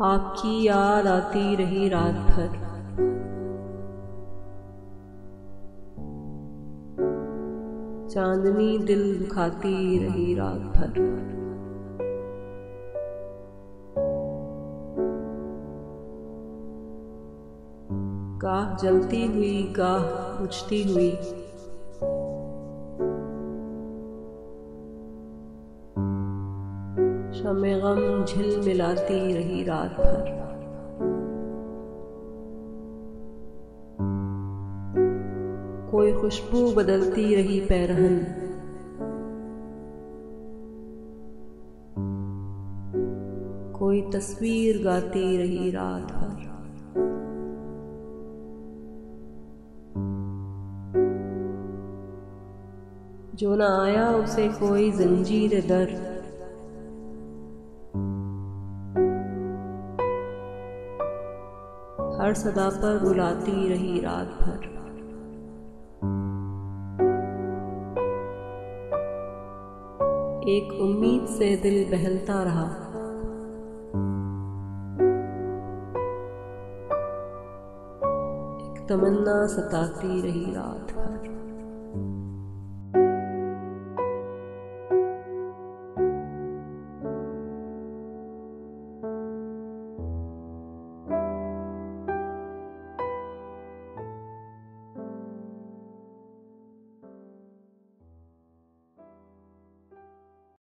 आपकी याद आती रही रात भर। चांदनी दिल दुखाती रही रात भर। गाह जलती हुई गाह बुझती हुई, शमे गम झिलमिलाती रही रात भर। कोई खुशबू बदलती रही पैरहन, कोई तस्वीर गाती रही रात भर। जो न आया उसे कोई जंजीर दर, हर सदा पर बुलाती रही रात भर। एक उम्मीद से दिल बहलता रहा, एक तमन्ना सताती रही रात भर।